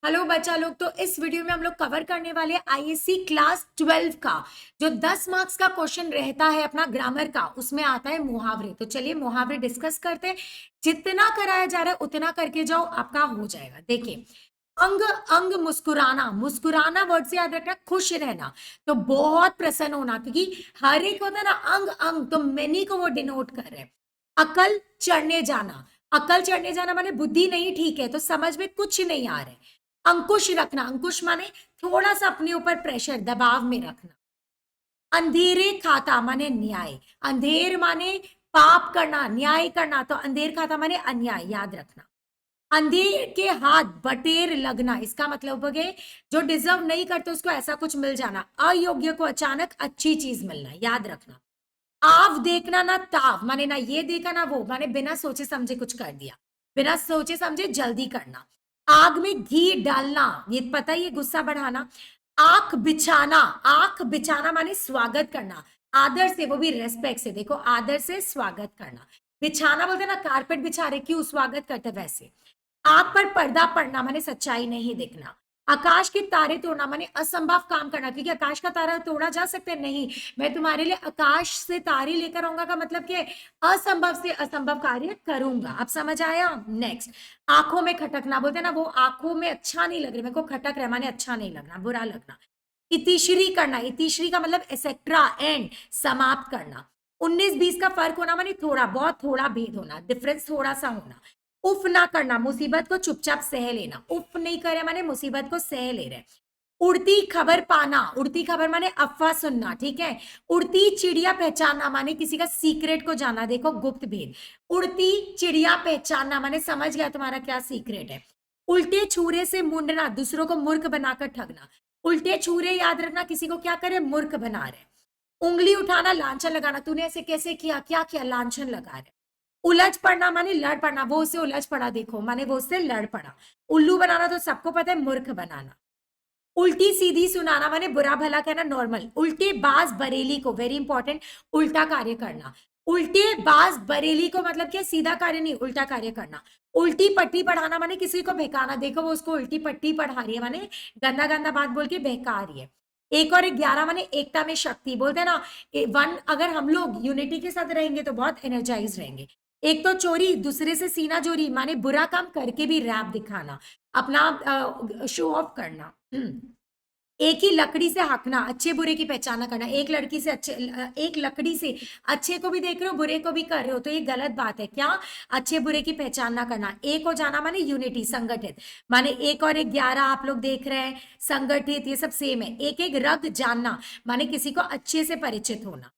Hello बच्चा लोग। तो इस वीडियो में हम लोग कवर करने वाले आईएससी क्लास 12 का जो 10 मार्क्स का क्वेश्चन रहता है अपना ग्रामर का, उसमें आता है मुहावरे। तो चलिए मुहावरे डिस्कस करते हैं। जितना कराया जा रहा है उतना करके जाओ, आपका हो जाएगा। देखिए, अंग अंग मुस्कुराना, मुस्कुराना वर्ड से याद रखना खुश रहना, तो बहुत प्रसन्न होना, क्योंकि हर एक होता है ना अंग अंग, तो मेनी को वो डिनोट कर रहे हैं। अकल चढ़ने जाना, अकल चढ़ने जाना माने बुद्धि नहीं ठीक है तो समझ में कुछ नहीं आ रहा है। अंकुश रखना, अंकुश माने थोड़ा सा अपने ऊपर प्रेशर, दबाव में रखना। अंधेरे खाता माने न्याय, अंधेर माने पाप करना, न्याय करना, तो अंधेर खाता माने अन्याय, याद रखना। अंधेर के हाथ बटेर लगना, इसका मतलब हो गया जो डिजर्व नहीं करते उसको ऐसा कुछ मिल जाना। अयोग्य को अचानक अच्छी चीज मिलना, याद रखना। आव देखना ना ताव, माने ना ये देखा ना वो, माने बिना सोचे समझे कुछ कर दिया, बिना सोचे समझे जल्दी करना। आग में घी डालना, ये पता ही है गुस्सा बढ़ाना। आंख बिछाना, आंख बिछाना माने स्वागत करना, आदर से, वो भी रेस्पेक्ट से, देखो आदर से स्वागत करना। बिछाना बोलते ना कारपेट बिछा रहे, क्यों स्वागत करते वैसे। आग पर पर्दा पड़ना माने सच्चाई नहीं देखना। आकाश के तारे तोड़ना माने असंभव काम करना, क्योंकि आकाश का तारा तोड़ा जा सकता है नहीं, मैं तुम्हारे लिए आकाश से तारे लेकर आऊंगा का मतलब क्या है, असंभव से असंभव कार्य करूंगा। अब समझ आया। नेक्स्ट, आंखों में खटकना, बोलते ना वो आंखों में अच्छा नहीं लग रहा, मेरे को खटक रहा माने अच्छा नहीं लगना, बुरा लगना। इतिश्री करना, इतिश्री का मतलब एक्सेट्रा, एंड, समाप्त करना। 19-20 का फर्क होना माने थोड़ा बहुत, थोड़ा भेद होना, डिफरेंस थोड़ा सा होना। उफ ना करना, मुसीबत को चुपचाप सह लेना, उफ नहीं करे माने मुसीबत को सह ले रहे। उड़ती खबर पाना, उड़ती खबर माने अफवाह सुनना, ठीक है। उड़ती चिड़िया पहचानना माने किसी का सीक्रेट को जाना, देखो गुप्त भेद। उड़ती चिड़िया पहचानना माने समझ गया तुम्हारा क्या सीक्रेट है। उल्टे छुरे से मुंडना, दूसरों को मूर्ख बनाकर ठगना। उल्टे छुरे याद रखना, किसी को क्या करे, मूर्ख बना रहे। उंगली उठाना, लांछन लगाना, तूने ऐसे कैसे किया, क्या किया, लांछन लगा रहे। उलझ पड़ना माने लड़ पड़ना, वो उससे उलझ पड़ा, देखो माने वो उससे लड़ पड़ा। उल्लू बनाना तो सबको पता है, मूर्ख बनाना। उल्टी सीधी सुनाना माने बुरा भला कहना, नॉर्मल। उल्टे बाज बरेली को, वेरी इंपॉर्टेंट, उल्टा कार्य करना। उल्टे बाज बरेली को मतलब क्या, सीधा कार्य नहीं, उल्टा कार्य करना। उल्टी पट्टी पढ़ाना माने किसी को बहकाना, देखो वो उसको उल्टी पट्टी पढ़ा रही है, माने गंदा गंदा बात बोल के बहका रही है। एक और 11 माने एकता में शक्ति, बोलते हैं ना वन, अगर हम लोग यूनिटी के साथ रहेंगे तो बहुत एनर्जाइज रहेंगे। एक तो चोरी, दूसरे से सीना चोरी माने बुरा काम करके भी रैप दिखाना, अपना शो ऑफ करना। एक ही लकड़ी से हाँकना, अच्छे बुरे की पहचान करना, एक लड़की से अच्छे, एक लकड़ी से अच्छे को भी देख रहे हो बुरे को भी कर रहे हो, तो ये गलत बात है क्या। अच्छे बुरे की पहचान ना करना। एक हो जाना माने यूनिटी, संगठित, माने एक और एक 11 आप लोग देख रहे हैं, संगठित, ये सब सेम है। एक एक रग जानना माने किसी को अच्छे से परिचित होना।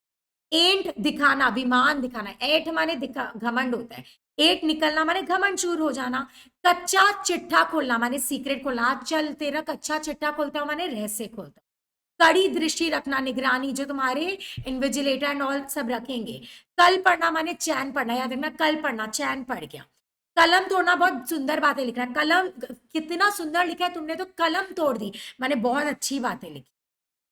एंट दिखाना, विमान दिखाना, एट माने घमंड होता है। एट निकलना माने घमंड चूर हो जाना। कच्चा चिट्ठा खोलना माने सीक्रेट खोलना, आज चल तेरा कच्चा चिट्ठा खोलता हूं माने रहस्य खोलता हूं। कड़ी दृष्टि रखना, निगरानी, जो तुम्हारे इन्विजिलेटर एंड ऑल सब रखेंगे। कल पढ़ना माने चैन पढ़ना, याद रखना, कल पढ़ना चैन पढ़ गया। कलम तोड़ना, बहुत सुंदर बातें लिख रहा है, कलम कितना सुंदर लिखा है तुमने, तो कलम तोड़ दी माने बहुत अच्छी बातें लिखी।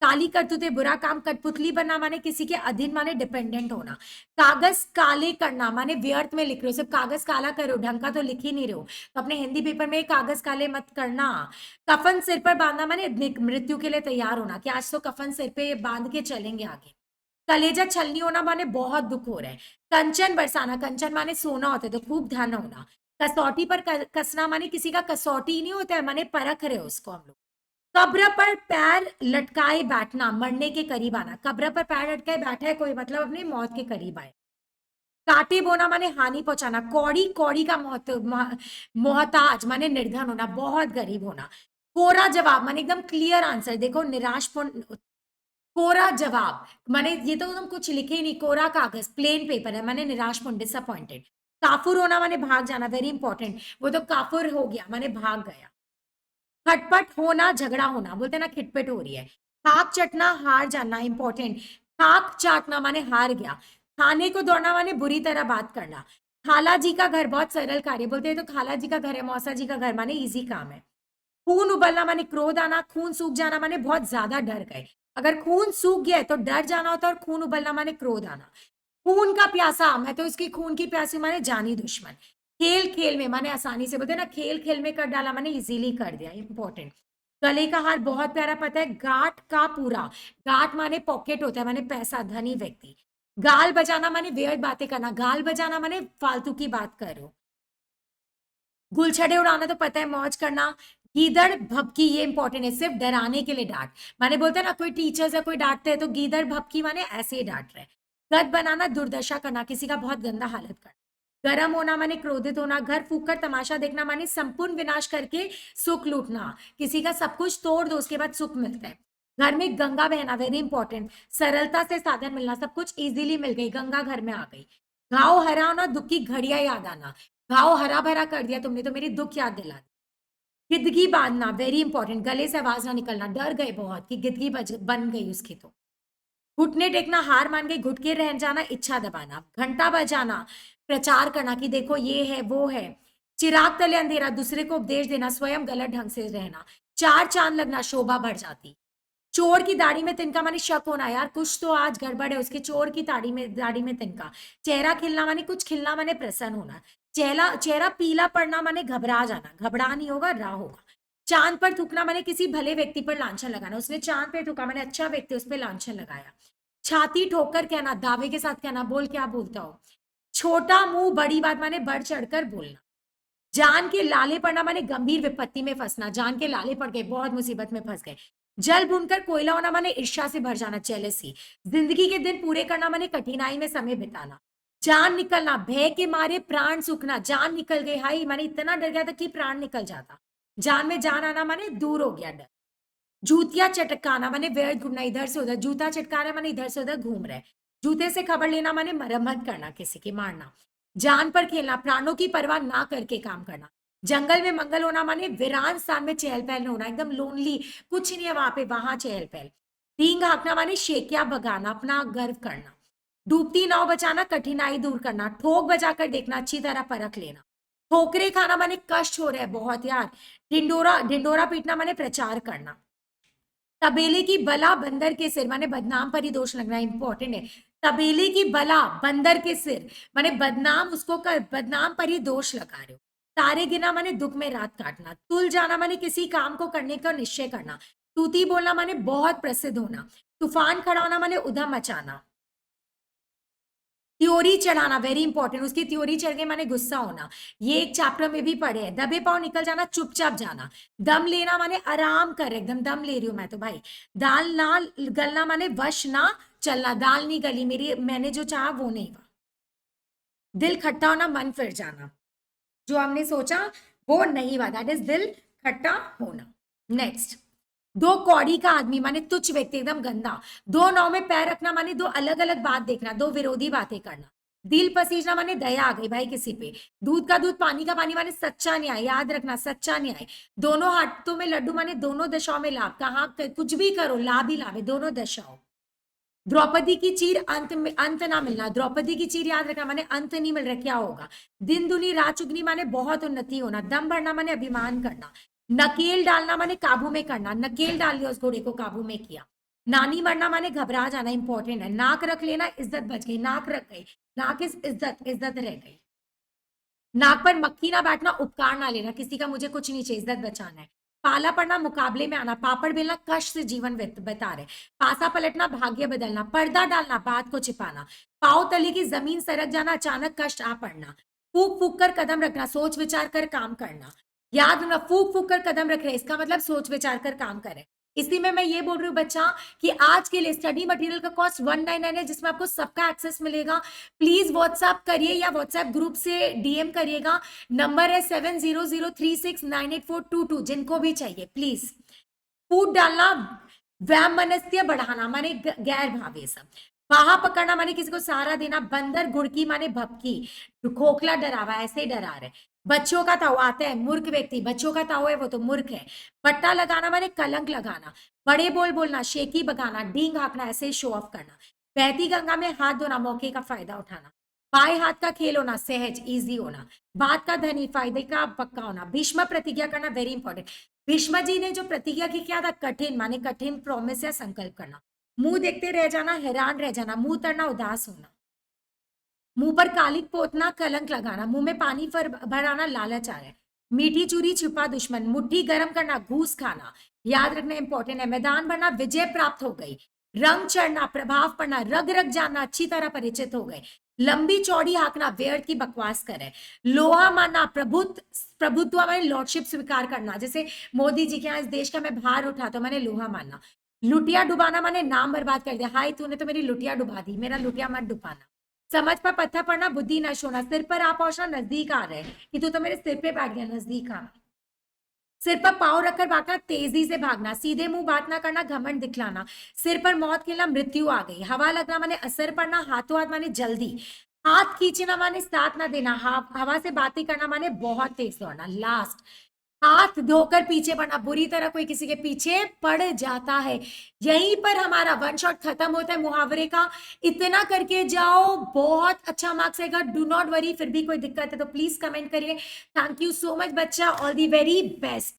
काली करतूते, बुरा काम, कठपुतली बनना माने किसी के अधीन माने डिपेंडेंट होना। कागज काले करना माने व्यर्थ में लिख रहे हो, सिर्फ कागज काला करो, ढंग का तो लिख ही नहीं रहे हो, तो अपने हिंदी पेपर में कागज काले मत करना। कफन सिर पर बांधना माने मृत्यु के लिए तैयार होना, कि आज तो कफन सिर पे बांध के चलेंगे आगे। कलेजा छलनी होना माने बहुत दुख हो रहा है। कंचन बरसाना, कंचन माने सोना होता है, तो खूब धन होना। कसौटी पर कसना माने किसी का कसौटी नहीं होता है, माने परख रहे हो उसको हम लोग। कब्र पर पैर लटकाए बैठना, मरने के करीब आना, कब्र पर पैर लटकाए बैठा है कोई, मतलब अपनी मौत के करीब आए। काटे बोना माने हानि पहुंचाना। कौड़ी, कौड़ी का मोहताज माने निर्धन होना, बहुत गरीब होना। कोरा जवाब माने एकदम क्लियर आंसर, देखो निराशपूर्ण। कोरा जवाब माने ये तो तुम कुछ लिखे ही नहीं, कोरा कागज, प्लेन पेपर है, माने निराशपूर्ण, डिसअपॉइंटेड। काफुर होना माने भाग जाना, वेरी इंपॉर्टेंट, वो तो काफुर हो गया माने भाग गया। खटपट होना, झगड़ा होना, बोलते ना खिटपिट हो रही है। खाक चटना, हार जाना, इंपॉर्टेंट। खाक चाटना माने हार गया। खाने को दौड़ना माने बुरी तरह बात करना। खाला जी का घर, बहुत सरल कार्य, बोलते हैं तो खाला जी का घर है, मौसा जी का घर माने इजी काम है। खून उबलना माने क्रोध आना। खून सूख जाना माने बहुत ज्यादा डर गए, अगर खून सूख गया है तो डर जाना होता है, और खून उबलना माने क्रोध आना। खून का प्यासा, मैं तो इसकी खून की प्यासी माने जानी दुश्मन। खेल खेल में माने आसानी से, बोलते हैं ना खेल खेल में कर डाला माने इजीली कर दिया, इंपॉर्टेंट। गले का हार बहुत प्यारा, पता है, गांठ का पूरा। गांठ माने पॉकेट होता है, माने पैसा, धनी व्यक्ति। गाल बजाना माने वियर्ड बातें करना, गाल बजाना माने फालतू की बात करो। गुलछड़े उड़ाना तो पता है, मौज करना। गीदड़ भभकी, ये इंपॉर्टेंट है, सिर्फ डराने के लिए डांट, माने बोलते हैं ना कोई टीचर्स या कोई डांटते हैं तो गीदड़ भभकी माने ऐसे ही डांट रहे। गद बनाना, दुर्दशा करना, किसी का बहुत गंदा हालत करना। गरम होना माने क्रोधित होना। घर फूक कर तमाशा देखना माने संपूर्ण विनाश करके सुख लूटना, किसी का सब कुछ तोड़ दो उसके बाद सुख मिलता है। घर में गंगा बहना, वेरी इंपॉर्टेंट, सरलता से साधन मिलना, सब कुछ इजीली मिल गई, गंगा घर में आ गई। घाव हरा होना, दुख की घड़ियां याद आना। घाव हरा भरा कर दिया तुमने तो मेरी दुख याद दिला दी। गिदगी बांधना, वेरी इंपॉर्टेंट, गले से आवाज ना निकलना, डर गए बहुत कि गिदगी बन गई उसकी तो। घुटने टेकना, हार मान गई, घुट के रह जाना, इच्छा दबाना। घंटा बजाना, प्रचार करना कि देखो ये है वो है। चिराग तले अंधेरा, दूसरे को उपदेश देना, स्वयं गलत ढंग से रहना। चार चांद लगना, शोभा बढ़ जाती। चोर की दाढ़ी में तिनका माने शक होना, यार कुछ तो आज गड़बड़ है उसके, चोर की दाढ़ी में तिनका। चेहरा खिलना माने कुछ खिलना माने प्रसन्न होना। चेहरा चेहरा पीला पड़ना माने घबरा जाना, घबरा नहीं होगा, राह होगा। चांद पर थूकना माने किसी भले व्यक्ति पर लांछन लगाना, उसने चांद पे थूका माने अच्छा व्यक्ति उस पर लांछन लगाया। छाती ठोकर कहना, दावे के साथ कहना, बोल क्या बोलता हो। छोटा मुंह बड़ी बात माने बढ़ चढ़कर बोलना। जान के लाले पड़ना माने गंभीर विपत्ति में फंसना, जान के लाले पड़ गए, बहुत मुसीबत में फंस गए। जल भूनकर कोयला होना माने ईर्ष्या से भर जाना, जेलसी। जिंदगी के दिन पूरे करना माने कठिनाई में समय बिताना। जान निकलना, भय के मारे प्राण सूखना, जान निकल गई, हाई माने इतना डर गया था कि प्राण निकल जाता। जान में जान आना माने दूर हो गया डर। जूतिया चटकाना माने व्यर्थ घूमना, इधर से उधर, जूता चटका रहा माने इधर से उधर घूम रहे। जूते से खबर लेना माने मरम्मत करना, किसी की मारना। जान पर खेलना, प्राणों की परवाह ना करके काम करना। जंगल में मंगल होना माने वीरान स्थान में चहल पहल होना, एकदम लोनली, कुछ नहीं है वहां पे, वहां चहल पहल। डींग हाँकना माने शेकिया भगाना, अपना गर्व करना। डूबती नाव बचाना, कठिनाई दूर करना। ठोक बजाकर देखना, अच्छी तरह परख लेना। ठोकरे खाना माने कष्ट हो रहा है बहुत यार। ढिंडोरा ढिंडोरा पीटना माने प्रचार करना। तबेले की बला बंदर के सिर माने बदनाम पर ही दोष लगना, इंपॉर्टेंट है। तबेले की बला बंदर के सिर माने बदनाम उसको कर, बदनाम पर ही दोष लगा रहे हो। तारे गिना माने दुख में रात काटना। तुल जाना माने किसी काम को करने का निश्चय करना। तूती बोलना माने बहुत प्रसिद्ध होना। तूफान खड़ा होना माने उधम मचाना। थ्योरी चढ़ाना, वेरी इंपॉर्टेंट, उसकी थ्योरी चढ़ गई माने गुस्सा होना, ये एक चैप्टर में भी पढ़े हैं। दबे पांव निकल जाना, चुपचाप जाना। दम लेना माने आराम कर, एकदम दम ले रही हूं मैं तो भाई। दाल ना गलना माने वश ना चलना, दाल नहीं गली मेरी, मैंने जो चाहा वो नहीं हुआ। दिल खट्टा होना, मन फिर जाना, जो हमने सोचा वो नहीं हुआ, दैट इज दिल खट्टा होना। नेक्स्ट, दो कौड़ी का आदमी माने तुच्छ व्यक्ति, एकदम गंदा। दो नाव में पैर रखना माने दो अलग अलग बात देखना, दो विरोधी बातें करना। दिल पसीजना माने दया आ गई भाई किसी पे। दूध का दूध पानी का पानी माने सच्चा न्याय, याद रखना सच्चा न्याय। दोनों हाथों में लड्डू माने दोनों दशाओं में लाभ, कहा कुछ भी करो लाभ ही लाभ है, दोनों दशाओं। द्रौपदी की चीर अंत में अंत ना मिलना, द्रौपदी की चीर याद रखना माने अंत नहीं मिल रहा, क्या होगा। दिन दुनी रात चुगनी माने बहुत उन्नति होना। दम भरना माने अभिमान करना। नकेल डालना माने काबू में करना, नकेल डाल लिया उस घोड़े को, काबू में किया। नानी मरना माने घबरा जाना, इंपॉर्टेंट है। नाक रख लेना, इज्जत बच गई, नाक रख गई, नाक इज इज्जत, इज्जत रह गई। नाक पर मक्खी ना बैठना, उपकार ना लेना, किसी का मुझे कुछ नहीं चाहिए, इज्जत बचाना है। पाला पड़ना, मुकाबले में आना, पापड़ बेलना, कष्ट से जीवन बता रहे। पासा पलटना, भाग्य बदलना। पर्दा डालना, बात को छिपाना। पाव तले की जमीन सरक जाना, अचानक कष्ट आ पड़ना। फूक फूक कर कदम रखना, सोच विचार कर काम करना। याद रखना, फूक फूक कर कदम रख रहे, इसका मतलब सोच विचार कर काम करें। इसी में मैं ये बोल रही हूँ बच्चा कि आज के लिए स्टडी मटेरियल का कॉस्ट 199 है, जिसमें आपको सबका एक्सेस मिलेगा। प्लीज व्हाट्सएप करिए या व्हाट्सएप ग्रुप से डीएम करिएगा। नंबर है 7003698422, जिनको भी चाहिए प्लीज। फूट डालना, वैमनस्य बढ़ाना माने गैर भावे सब। बाहा पकड़ना माने किसी को सहारा देना। बंदर गुड़की माने भपकी, खोखला डरावा, ऐसे डरा रहे। बच्चों का ताऊ आता है, मूर्ख व्यक्ति, बच्चों का ताऊ है वो तो मूर्ख है। पट्टा लगाना माने कलंक लगाना। बड़े बोल बोलना, शेकी बगाना, डींग हाँकना, ऐसे शो ऑफ करना। बहती गंगा में हाथ धोना, मौके का फायदा उठाना। बाएं हाथ का खेल होना, सहज इजी होना। बात का धनी, फायदे का पक्का होना। भीष्म प्रतिज्ञा करना, वेरी इंपॉर्टेंट। भीष्म जी ने जो प्रतिज्ञा की क्या था, कठिन माने कठिन प्रॉमिस या संकल्प करना। मुंह देखते रह जाना, हैरान रह जाना। मुंह तरना, उदास होना। मुंह पर कालिक पोतना, कलंक लगाना, मुंह में पानी भराना, लालच आ रहा है। मीठी चूरी, छुपा दुश्मन, मुट्ठी गर्म करना, घूस खाना, याद रखना इंपॉर्टेंट है। मैदान भरना, विजय प्राप्त हो गई। रंग चढ़ना, प्रभाव पड़ना, रग रग जानना, अच्छी तरह परिचित हो गए। लंबी चौड़ी हाँकना, व्यर्थ की बकवास करे। लोहा मानना, प्रभुत्व मैंने लॉर्डशिप स्वीकार करना, जैसे मोदी जी के यहाँ इस देश का मैं भार उठा तो मैंने लोहा मानना। लुटिया डुबाना माने नाम बर्बाद कर दिया, हाय तूने तो मेरी लुटिया डुबा दी, मेरा लुटिया मत डुबाना। समझ पर पत्थर पड़ना, बुद्धि नष्ट होना, सिर पर आ पहुंचना, नजदीक आ रहे कि तू तो मेरे सिर पे बैठ गया, नजदीक आना। सिर पर पांव रखकर भागना, तेजी से भागना, सीधे मुंह बात ना करना, घमंड दिखलाना, सिर पर मौत खेलना, मृत्यु आ गई। हवा लगना माने असर पड़ना, हाथों हाथ माने जल्दी, हाथ खींचना माने साथ ना देना, हवा से बातें करना माने बहुत तेज दौड़ना। लास्ट, हाथ धोकर पीछे पड़ना, बुरी तरह कोई किसी के पीछे पड़ जाता है। यहीं पर हमारा वन शॉट खत्म होता है मुहावरे का। इतना करके जाओ, बहुत अच्छा मार्क्स आएगा, डू नॉट वरी। फिर भी कोई दिक्कत है तो प्लीज कमेंट करिए। थैंक यू सो मच बच्चा, ऑल दी वेरी बेस्ट।